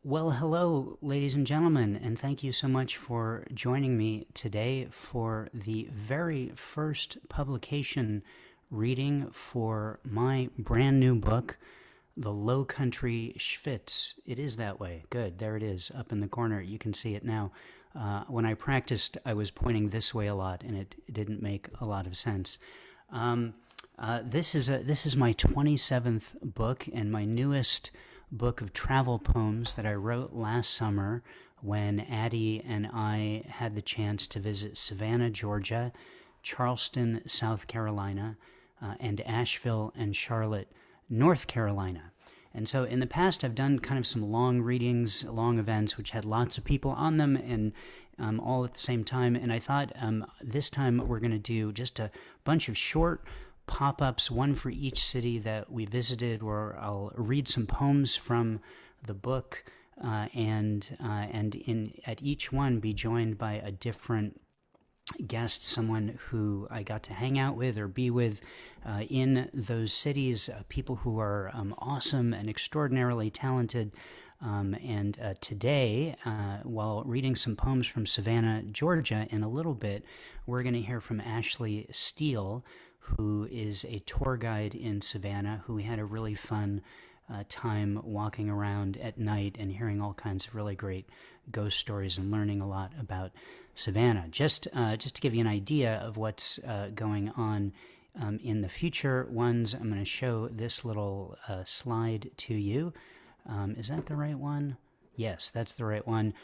Well, hello, ladies and gentlemen, and thank you so much for joining me today for the very first publication reading for my brand new book, The Low Country Shvitz. It is that way. Good. There it is, up in the corner. You can see it now. When I practiced, I was pointing this way a lot, and it didn't make a lot of sense. This is my 27th book and my newest book of travel poems that I wrote last summer when Addie and I had the chance to visit Savannah, Georgia, Charleston, South Carolina, and Asheville and Charlotte, North Carolina. And so in the past, I've done kind of some long readings, long events, which had lots of people on them and all at the same time. And I thought this time we're going to do just a bunch of short pop-ups, one for each city that we visited, where I'll read some poems from the book, and at each one be joined by a different guest, someone who I got to hang out with or be with in those cities, people who are awesome and extraordinarily talented. And today, while reading some poems from Savannah, Georgia, in a little bit, we're going to hear from Ashley Steele, who is a tour guide in Savannah, who we had a really fun time walking around at night and hearing all kinds of really great ghost stories and learning a lot about Savannah. Just to give you an idea of what's going on in the future ones, I'm going to show this little slide to you. Is that the right one? Yes, that's the right one.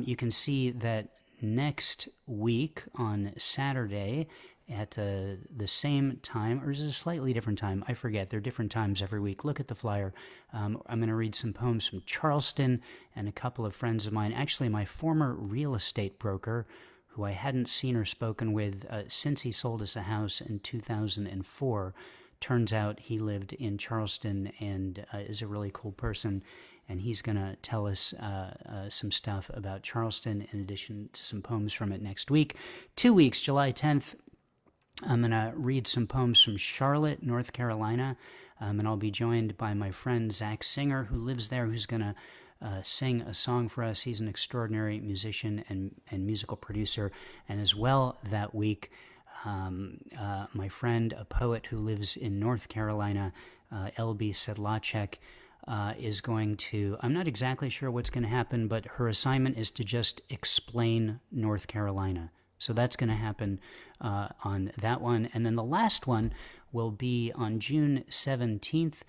You can see that next week on Saturday at the same time, or is it a slightly different time? I forget. They're different times every week. Look at the flyer. I'm going to read some poems from Charleston and a couple of friends of mine. Actually, my former real estate broker, who I hadn't seen or spoken with since he sold us a house in 2004. Turns out he lived in Charleston and is a really cool person. And he's going to tell us some stuff about Charleston in addition to some poems from it next week. 2 weeks, July 10th. I'm going to read some poems from Charlotte, North Carolina, and I'll be joined by my friend Zach Singer, who lives there, who's going to sing a song for us. He's an extraordinary musician and musical producer. And as well that week, my friend, a poet who lives in North Carolina, L.B. Sedlacek, is going to, I'm not exactly sure what's going to happen, but her assignment is to just explain North Carolina. So that's going to happen on that one. And then the last one will be on June 17th,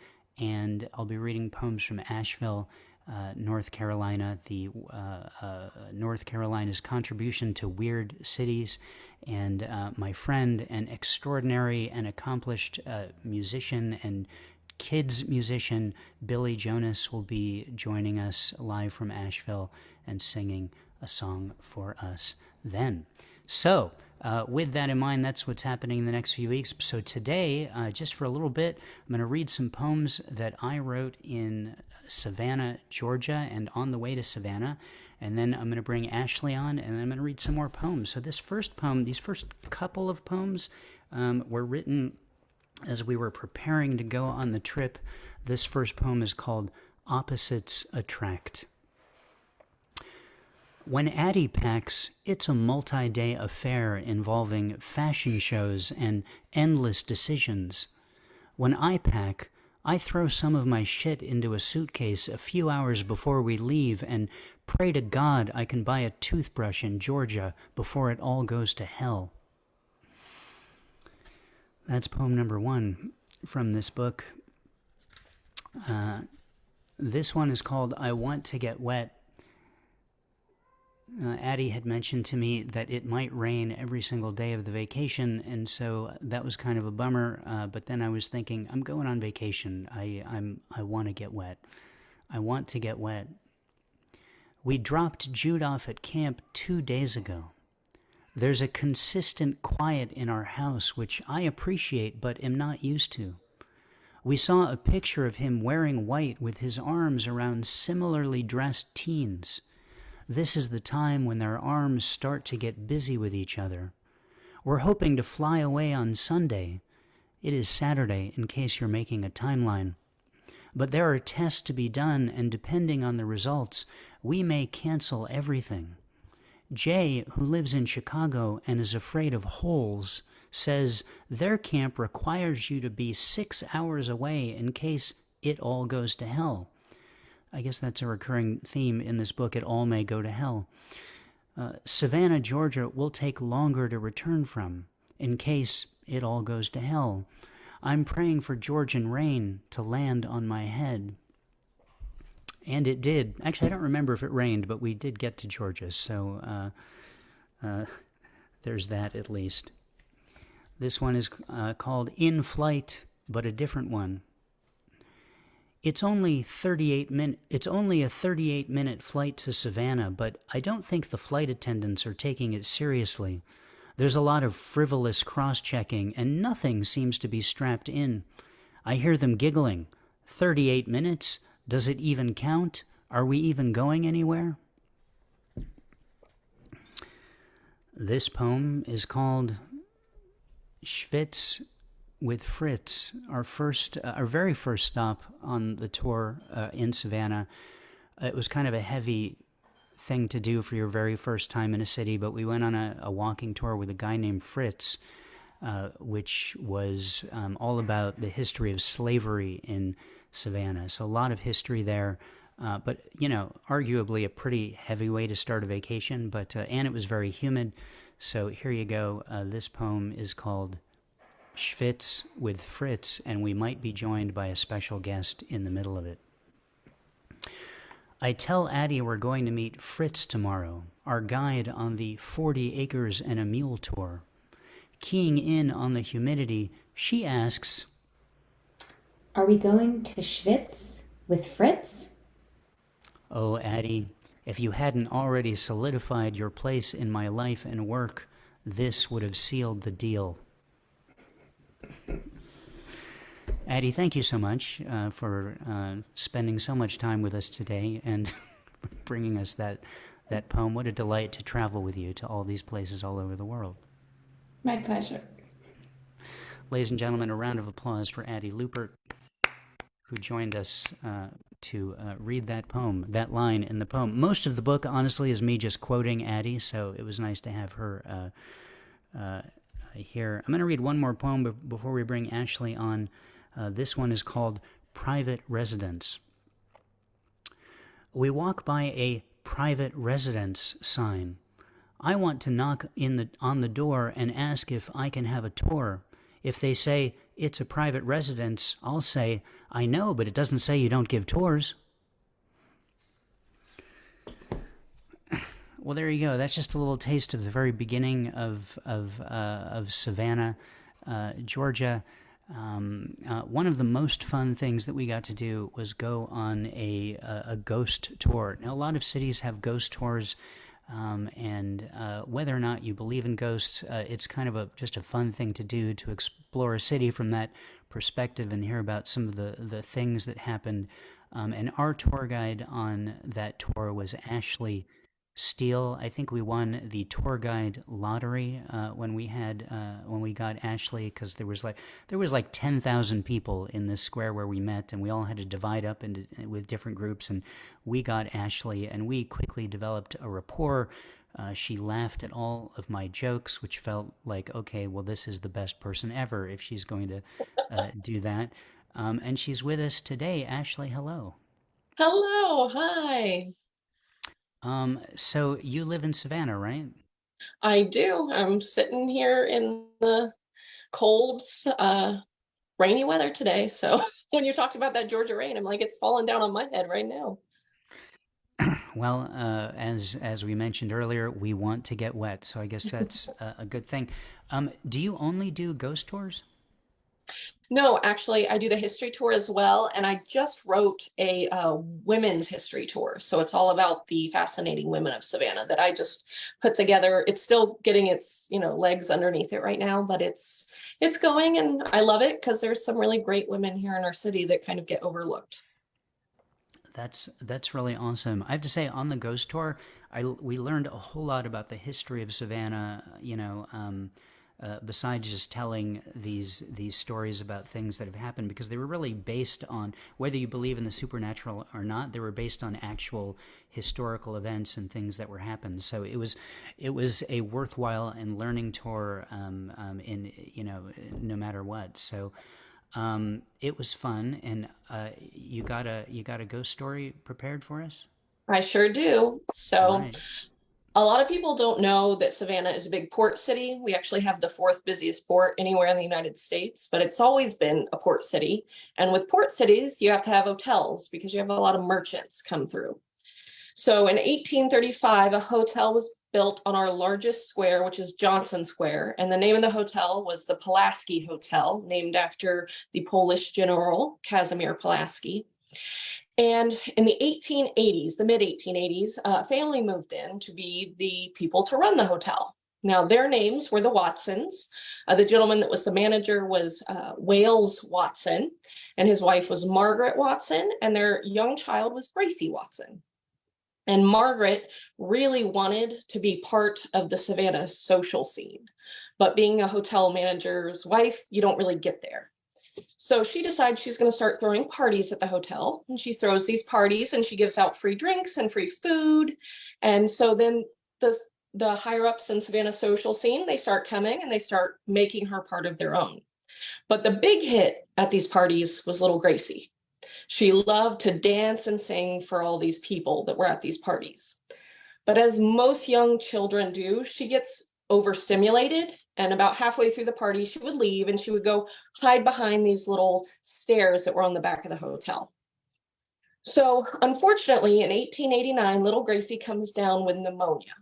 and I'll be reading poems from Asheville, North Carolina, the North Carolina's contribution to weird cities. And my friend, an extraordinary and accomplished musician and kids musician, Billy Jonas, will be joining us live from Asheville and singing a song for us then. So, with that in mind, that's what's happening in the next few weeks. So today, just for a little bit, I'm going to read some poems that I wrote in Savannah, Georgia, and on the way to Savannah. And then I'm going to bring Ashley on, and then I'm going to read some more poems. So this first poem, these first couple of poems were written as we were preparing to go on the trip. This first poem is called Opposites Attract. When Addie packs, it's a multi-day affair involving fashion shows and endless decisions. When I pack, I throw some of my shit into a suitcase a few hours before we leave and pray to God I can buy a toothbrush in Georgia before it all goes to hell. That's poem number one from this book. This one is called I Want to Get Wet. Addie had mentioned to me that it might rain every single day of the vacation, and so that was kind of a bummer. But then I was thinking, I'm going on vacation. I want to get wet. I want to get wet. We dropped Jude off at camp 2 days ago. There's a consistent quiet in our house, which I appreciate but am not used to. We saw a picture of him wearing white with his arms around similarly dressed teens. This is the time when their arms start to get busy with each other. We're hoping to fly away on Sunday. It is Saturday, in case you're making a timeline. But there are tests to be done, and depending on the results, we may cancel everything. Jay, who lives in Chicago and is afraid of holes, says their camp requires you to be 6 hours away in case it all goes to hell. I guess that's a recurring theme in this book. It all may go to hell. Savannah, Georgia will take longer to return from in case it all goes to hell. I'm praying for Georgian rain to land on my head. And it did. Actually, I don't remember if it rained, but we did get to Georgia, so there's that at least. This one is called In Flight, but a different one. It's only a 38-minute flight to Savannah, but I don't think the flight attendants are taking it seriously. There's a lot of frivolous cross-checking, and nothing seems to be strapped in. I hear them giggling. 38 minutes? Does it even count? Are we even going anywhere? This poem is called Shvitz with Fritz, our very first stop on the tour in Savannah. It was kind of a heavy thing to do for your very first time in a city, but we went on a walking tour with a guy named Fritz, which was all about the history of slavery in Savannah. So a lot of history there, but arguably a pretty heavy way to start a vacation. But and it was very humid. So here you go. This poem is called Shvitz with Fritz, and we might be joined by a special guest in the middle of it. I tell Addie we're going to meet Fritz tomorrow, our guide on the 40 acres and a mule tour. Keying in on the humidity, she asks, Are we going to Shvitz with Fritz? Oh, Addie, if you hadn't already solidified your place in my life and work, this would have sealed the deal. Addie, thank you so much for spending so much time with us today and bringing us that poem. What a delight to travel with you to all these places all over the world. My pleasure. Ladies and gentlemen, a round of applause for Addie Lupert, who joined us to read that poem, that line in the poem. Most of the book, honestly, is me just quoting Addie, so it was nice to have her here. I'm going to read one more poem before we bring Ashley on. This one is called Private Residence. We walk by a private residence sign. I want to knock on the door and ask if I can have a tour. If they say it's a private residence, I'll say, I know, but it doesn't say you don't give tours. Well, there you go. That's just a little taste of the very beginning of Savannah, Georgia. One of the most fun things that we got to do was go on a ghost tour. Now, a lot of cities have ghost tours, and whether or not you believe in ghosts, it's kind of just a fun thing to do, to explore a city from that perspective and hear about some of the things that happened. And our tour guide on that tour was Ashley Steele. I think we won the tour guide lottery when we got Ashley, because there was like 10,000 people in this square where we met, and we all had to divide up with different groups, and we got Ashley, and we quickly developed a rapport. She laughed at all of my jokes, which felt like, okay, well, this is the best person ever if she's going to do that. And she's with us today. Ashley, hello. Hello, hi. So you live in Savannah, right? I do. I'm sitting here in the cold, rainy weather today. So when you talked about that Georgia rain, I'm like, it's falling down on my head right now. Well, as we mentioned earlier, we want to get wet, so I guess that's a good thing. Do you only do ghost tours? No, actually, I do the history tour as well. And I just wrote a women's history tour. So it's all about the fascinating women of Savannah that I just put together. It's still getting its, legs underneath it right now, but it's going, and I love it because there's some really great women here in our city that kind of get overlooked. That's really awesome. I have to say, on the ghost tour, we learned a whole lot about the history of Savannah. besides just telling these stories about things that have happened, because they were really based on, whether you believe in the supernatural or not, they were based on actual historical events and things that were happened. So it was a worthwhile and learning tour, in no matter what. So it was fun, and you got a ghost story prepared for us. I sure do. All So right. a lot of people don't know that Savannah is a big port city. We actually have the fourth busiest port anywhere in the United States, but it's always been a port city. And with port cities, you have to have hotels because you have a lot of merchants come through. So in 1835, a hotel was built on our largest square, which is Johnson Square. And the name of the hotel was the Pulaski Hotel, named after the Polish general Casimir Pulaski. And in the 1880s, the mid 1880s, a family moved in to be the people to run the hotel. Now, their names were the Watsons. The gentleman that was the manager was Wales Watson, and his wife was Margaret Watson, and their young child was Gracie Watson. And Margaret really wanted to be part of the Savannah social scene. But being a hotel manager's wife, you don't really get there. So she decides she's going to start throwing parties at the hotel. And she throws these parties and she gives out free drinks and free food. And so then the higher ups in Savannah social scene, they start coming and they start making her part of their own. But the big hit at these parties was little Gracie. She loved to dance and sing for all these people that were at these parties. But as most young children do, she gets overstimulated. And about halfway through the party, she would leave and she would go hide behind these little stairs that were on the back of the hotel. So unfortunately, in 1889, little Gracie comes down with pneumonia.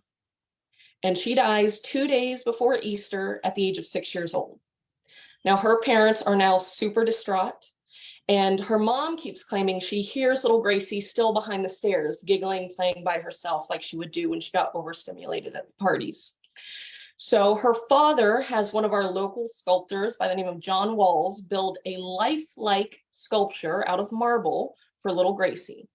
And she dies 2 days before Easter at the age of 6 years old. Now, her parents are now super distraught. And her mom keeps claiming she hears little Gracie still behind the stairs, giggling, playing by herself like she would do when she got overstimulated at the parties. So her father has one of our local sculptors by the name of John Walls build a lifelike sculpture out of marble for little Gracie.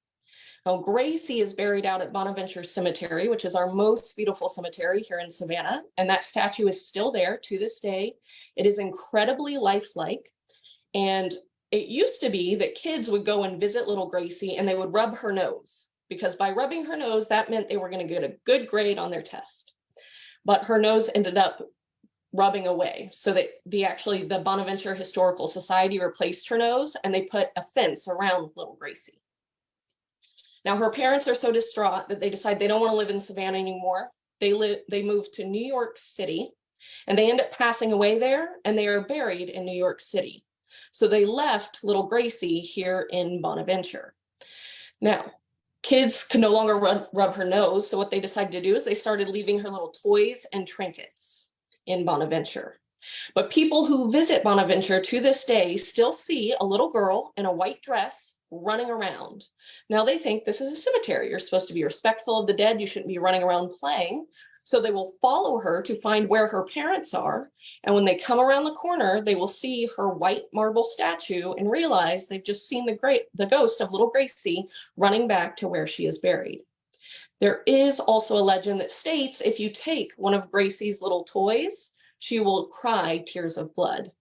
Now, Gracie is buried out at Bonaventure Cemetery, which is our most beautiful cemetery here in Savannah. And that statue is still there to this day. It is incredibly lifelike. And it used to be that kids would go and visit little Gracie and they would rub her nose, because by rubbing her nose, that meant they were going to get a good grade on their test. But her nose ended up rubbing away. So that the Bonaventure Historical Society replaced her nose and they put a fence around little Gracie. Now, her parents are so distraught that they decide they don't want to live in Savannah anymore. They moved to New York City and they end up passing away there, and they are buried in New York City. So they left little Gracie here in Bonaventure. Now, kids could no longer rub her nose. So what they decided to do is they started leaving her little toys and trinkets in Bonaventure. But people who visit Bonaventure to this day still see a little girl in a white dress running around. Now they think this is a cemetery. You're supposed to be respectful of the dead. You shouldn't be running around playing. So they will follow her to find where her parents are. And when they come around the corner, they will see her white marble statue and realize they've just seen the ghost of little Gracie running back to where she is buried. There is also a legend that states if you take one of Gracie's little toys, she will cry tears of blood.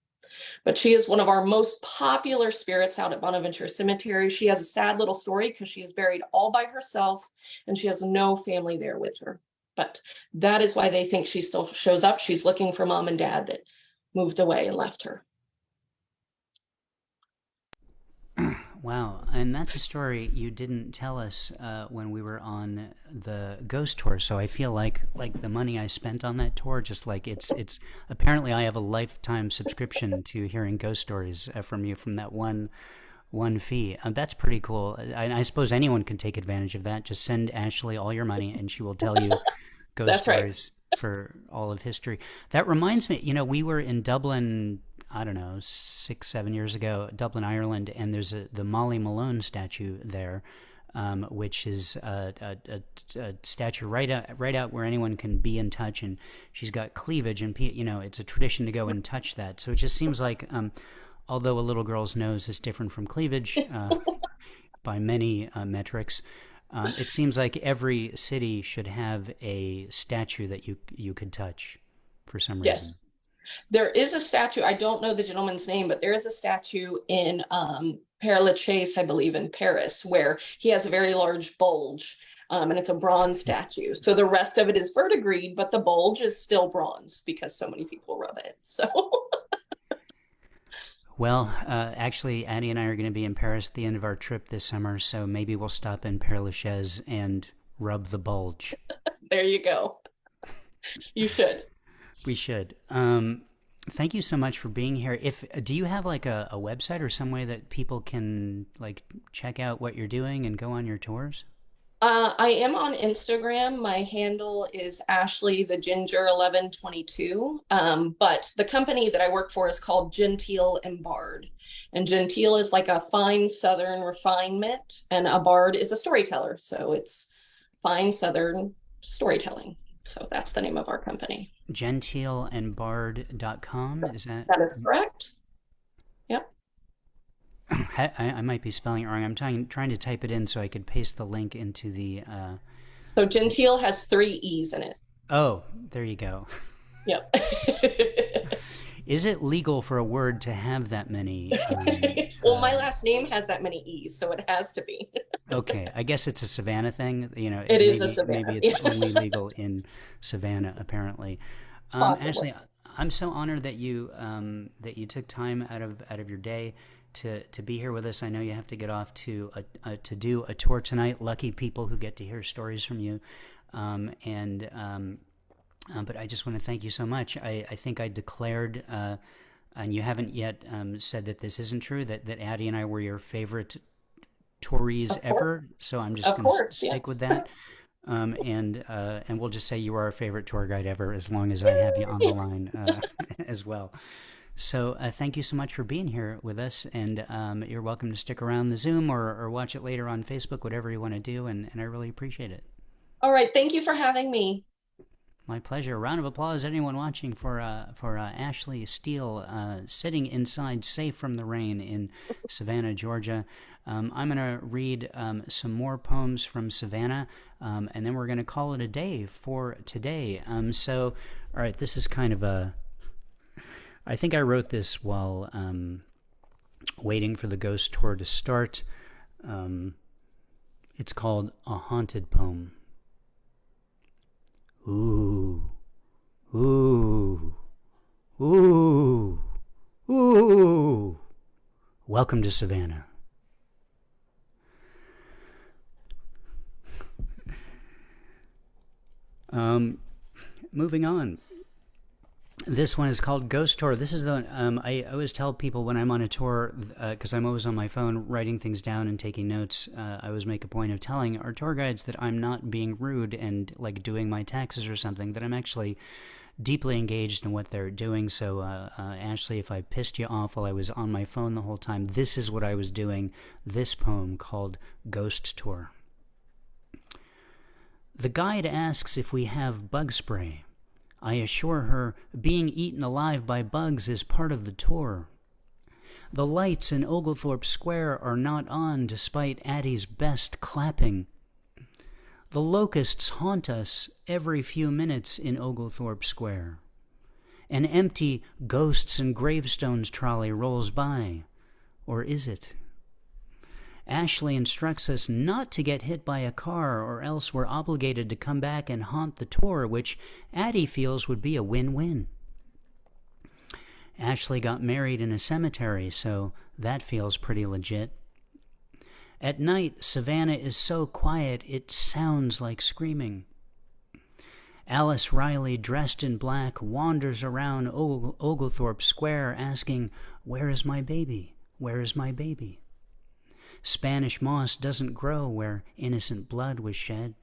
But she is one of our most popular spirits out at Bonaventure Cemetery. She has a sad little story because she is buried all by herself and she has no family there with her. But that is why they think she still shows up. She's looking for mom and dad that moved away and left her. Wow, and that's a story you didn't tell us when we were on the ghost tour. So I feel like the money I spent on that tour, just like it's apparently I have a lifetime subscription to hearing ghost stories from you from that one fee. That's pretty cool. I suppose anyone can take advantage of that. Just send Ashley all your money, and she will tell you ghost That's right. stories for all of history. That reminds me, we were in Dublin, I don't know, 6-7 years ago, Dublin, Ireland, and there's the Molly Malone statue there, which is a statue right out where anyone can be in touch, and she's got cleavage, and it's a tradition to go and touch that. So it just seems like, although a little girl's nose is different from cleavage by many metrics, it seems like every city should have a statue that you could touch for some reason. Yes. There is a statue, I don't know the gentleman's name, but there is a statue in Père Lachaise, I believe, in Paris, where he has a very large bulge, and it's a bronze statue. So the rest of it is verdigris, but the bulge is still bronze because so many people rub it. So Well, actually, Addie and I are going to be in Paris at the end of our trip this summer, so maybe we'll stop in Père Lachaise and rub the bulge. there you go. You should. We should. Thank you so much for being here. Do you have like a website or some way that people can like check out what you're doing and go on your tours? I am on Instagram. My handle is Ashley the Ginger 1122. But the company that I work for is called Genteel and Bard. And Genteel is like a fine Southern refinement, and a bard is a storyteller. So it's fine Southern storytelling. So that's the name of our company. Genteelandbard.com, is that? That is correct. Yep. I might be spelling it wrong. I'm trying to type it in so I could paste the link into the... So Genteel has 3 E's in it. Oh, there you go. Yep. Is it legal for a word to have that many? Well, my last name has that many E's, so it has to be. Okay, I guess it's a Savannah thing. It is a Savannah. Maybe it's only legal in Savannah, apparently. Ashley, I'm so honored that you took time out of your day to be here with us. I know you have to get off to do a tour tonight. Lucky people who get to hear stories from you, but I just want to thank you so much. I think I declared, and you haven't yet said that this isn't true, that Addie and I were your favorite Tories ever. So I'm just going to stick with that. And we'll just say you are our favorite tour guide ever, as long as I have you on the line as well. So thank you so much for being here with us, and you're welcome to stick around the Zoom or watch it later on Facebook, whatever you want to do, and I really appreciate it. All right, thank you for having me. My pleasure. A round of applause, anyone watching, for Ashley Steele, sitting inside, safe from the rain in Savannah, Georgia. I'm going to read some more poems from Savannah, and then we're going to call it a day for today. All right, this is kind of I think I wrote this while waiting for the ghost tour to start. It's called A Haunted Poem. Ooh, ooh, ooh, ooh. Welcome to Savannah. Moving on. This one is called Ghost Tour. This is the one I always tell people when I'm on a tour, because I'm always on my phone writing things down and taking notes. I always make a point of telling our tour guides that I'm not being rude and like doing my taxes or something, that I'm actually deeply engaged in what they're doing. So Ashley, if I pissed you off while I was on my phone the whole time, this is what I was doing. This poem called Ghost Tour. The guide asks if we have bug spray. I assure her being eaten alive by bugs is part of the tour. The lights in Oglethorpe Square are not on despite Addie's best clapping. The locusts haunt us every few minutes in Oglethorpe Square. An empty ghosts and gravestones trolley rolls by. Or is it? Ashley instructs us not to get hit by a car, or else we're obligated to come back and haunt the tour, which Addie feels would be a win-win. Ashley got married in a cemetery, so that feels pretty legit. At night, Savannah is so quiet it sounds like screaming. Alice Riley, dressed in black, wanders around Oglethorpe Square asking, "Where is my baby? Where is my baby?" Spanish moss doesn't grow where innocent blood was shed.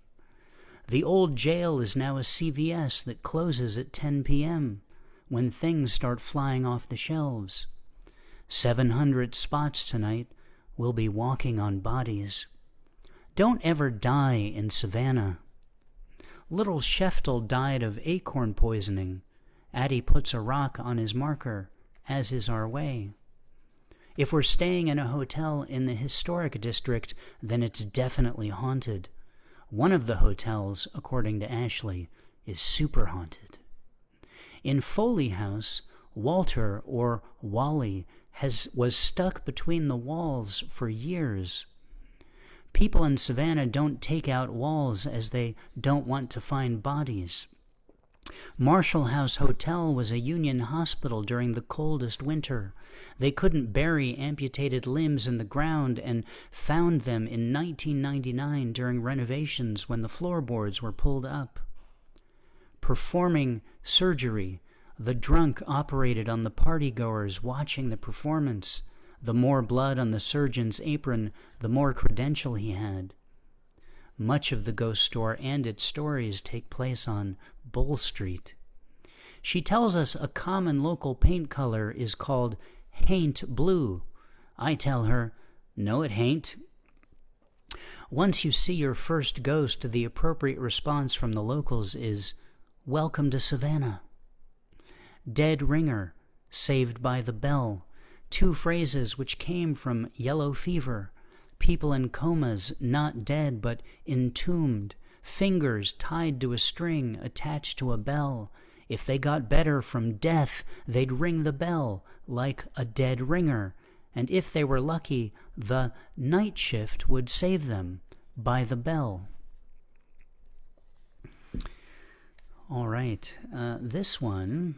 The old jail is now a CVS that closes at 10 p.m. when things start flying off the shelves. 700 spots tonight. We'll be walking on bodies. Don't ever die in Savannah. Little Sheftel died of acorn poisoning. Addie puts a rock on his marker, as is our way. If we're staying in a hotel in the historic district, then it's definitely haunted. One of the hotels, according to Ashley, is super haunted. In Foley House, Walter, or Wally, was stuck between the walls for years. People in Savannah don't take out walls as they don't want to find bodies. Marshall House Hotel was a Union hospital during the coldest winter. They couldn't bury amputated limbs in the ground and found them in 1999 during renovations when the floorboards were pulled up. Performing surgery, the drunk operated on the partygoers watching the performance. The more blood on the surgeon's apron, the more credential he had. Much of the ghost store and its stories take place on Bull Street. She tells us a common local paint color is called haint blue. I tell her, no, it hain't. Once you see your first ghost, the appropriate response from the locals is, welcome to Savannah. Dead ringer, saved by the bell, two phrases which came from yellow fever. People in comas, not dead but entombed, fingers tied to a string attached to a bell. If they got better from death, they'd ring the bell like a dead ringer, and if they were lucky, the night shift would save them by the bell. All right, this one,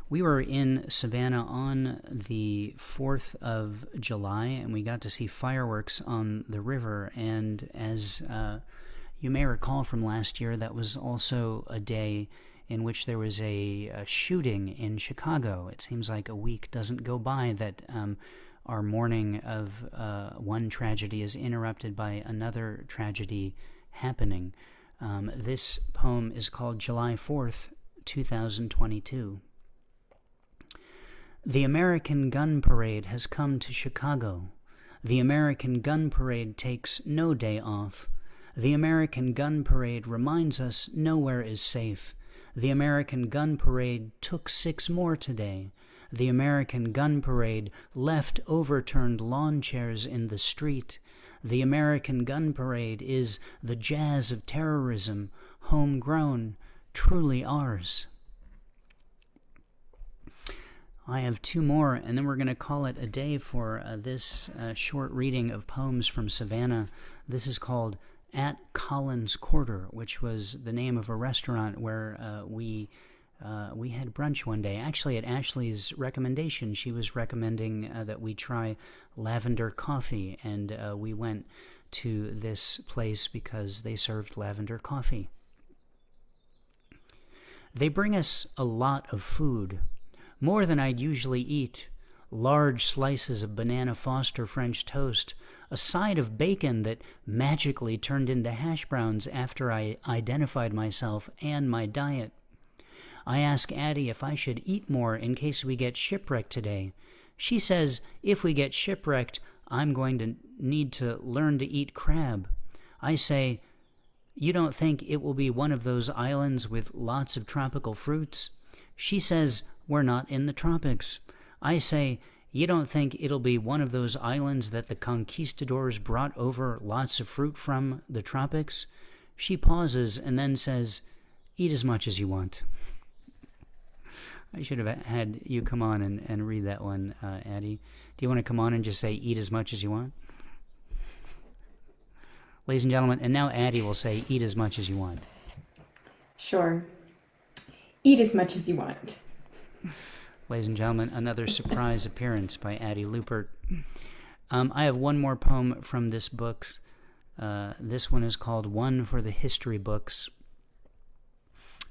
we were in Savannah on the 4th of July, and we got to see fireworks on the river, and as you may recall from last year, that was also a day in which there was a shooting in Chicago. It seems like a week doesn't go by that our mourning of one tragedy is interrupted by another tragedy happening. This poem is called July 4th, 2022. The American Gun Parade has come to Chicago. The American Gun Parade takes no day off. The American Gun Parade reminds us nowhere is safe. The American Gun Parade took 6 more today. The American Gun Parade left overturned lawn chairs in the street. The American Gun Parade is the jazz of terrorism, homegrown, truly ours. I have 2 more, and then we're going to call it a day for this short reading of poems from Savannah. This is called At Collins Quarter, which was the name of a restaurant where we had brunch one day. Actually, at Ashley's recommendation, she was recommending that we try lavender coffee, and we went to this place because they served lavender coffee. They bring us a lot of food, more than I'd usually eat. Large slices of banana Foster French toast, a side of bacon that magically turned into hash browns after I identified myself and my diet. I ask Addie if I should eat more in case we get shipwrecked today. She says if we get shipwrecked, I'm going to need to learn to eat crab. I say, you don't think it will be one of those islands with lots of tropical fruits? She says, we're not in the tropics. I say, you don't think it'll be one of those islands that the conquistadors brought over lots of fruit from the tropics? She pauses and then says, eat as much as you want. I should have had you come on and read that one, Addie. Do you want to come on and just say, eat as much as you want? Ladies and gentlemen, and now Addie will say, eat as much as you want. Sure. Eat as much as you want. Ladies and gentlemen, another surprise appearance by Addie Lupert. I have one more poem from this book. This one is called One for the History Books.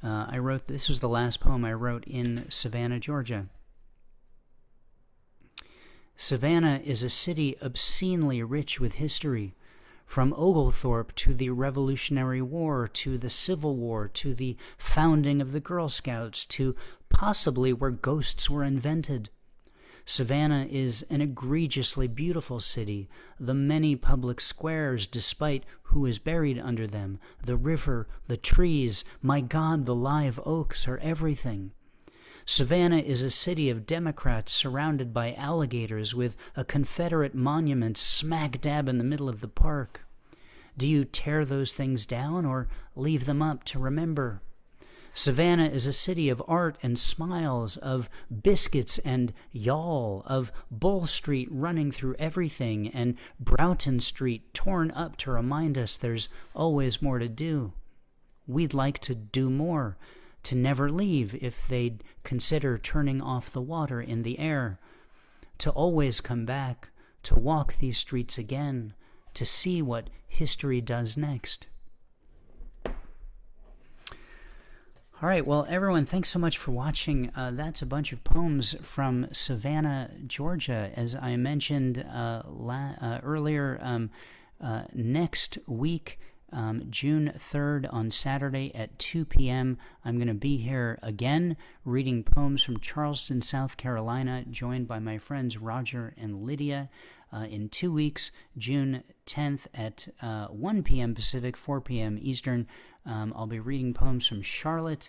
This was the last poem I wrote in Savannah, Georgia. Savannah is a city obscenely rich with history. From Oglethorpe to the Revolutionary War, to the Civil War, to the founding of the Girl Scouts, to possibly where ghosts were invented. Savannah is an egregiously beautiful city. The many public squares, despite who is buried under them, the river, the trees, my God, the live oaks are everything. Savannah is a city of Democrats surrounded by alligators with a Confederate monument smack dab in the middle of the park. Do you tear those things down or leave them up to remember? Savannah is a city of art and smiles, of biscuits and y'all, of Bull Street running through everything, and Broughton Street torn up to remind us there's always more to do. We'd like to do more, to never leave if they'd consider turning off the water in the air, to always come back, to walk these streets again, to see what history does next. All right, well, everyone, thanks so much for watching. That's a bunch of poems from Savannah, Georgia. As I mentioned earlier, next week, June 3rd on Saturday at 2 p.m., I'm going to be here again reading poems from Charleston, South Carolina, joined by my friends Roger and Lydia. In 2 weeks, June 10th at 1 p.m. Pacific, 4 p.m. Eastern, I'll be reading poems from Charlotte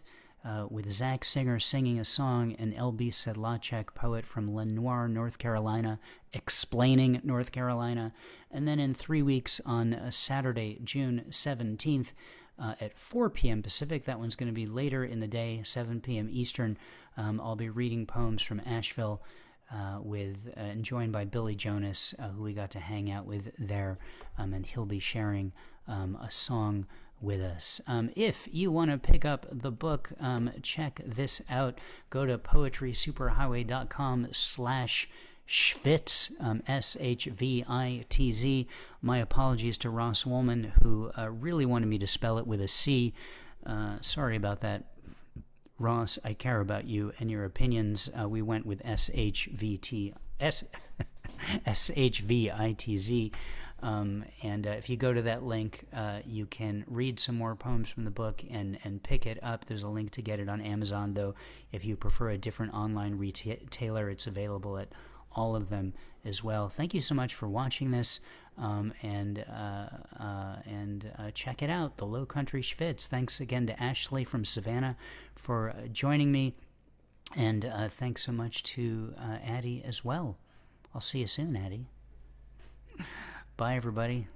with Zach Singer singing a song, and L.B. Sedlacek, poet from Lenoir, North Carolina, explaining North Carolina. And then in 3 weeks on Saturday, June 17th at 4 p.m. Pacific, that one's going to be later in the day, 7 p.m. Eastern, I'll be reading poems from Asheville and joined by Billy Jonas, who we got to hang out with there, and he'll be sharing a song with us. If you want to pick up the book, check this out. Go to poetrysuperhighway.com/Shvitz, Shvitz. My apologies to Ross Woolman, who really wanted me to spell it with a C. Sorry about that, Ross. I care about you and your opinions. We went with Shvitz. And if you go to that link, you can read some more poems from the book and pick it up. There's a link to get it on Amazon, though if you prefer a different online retailer, it's available at all of them as well. Thank you so much for watching this, and check it out, The Low Country Shvitz. Thanks again to Ashley from Savannah for joining me, and thanks so much to Addie as well. I'll see you soon, Addie. Bye, everybody.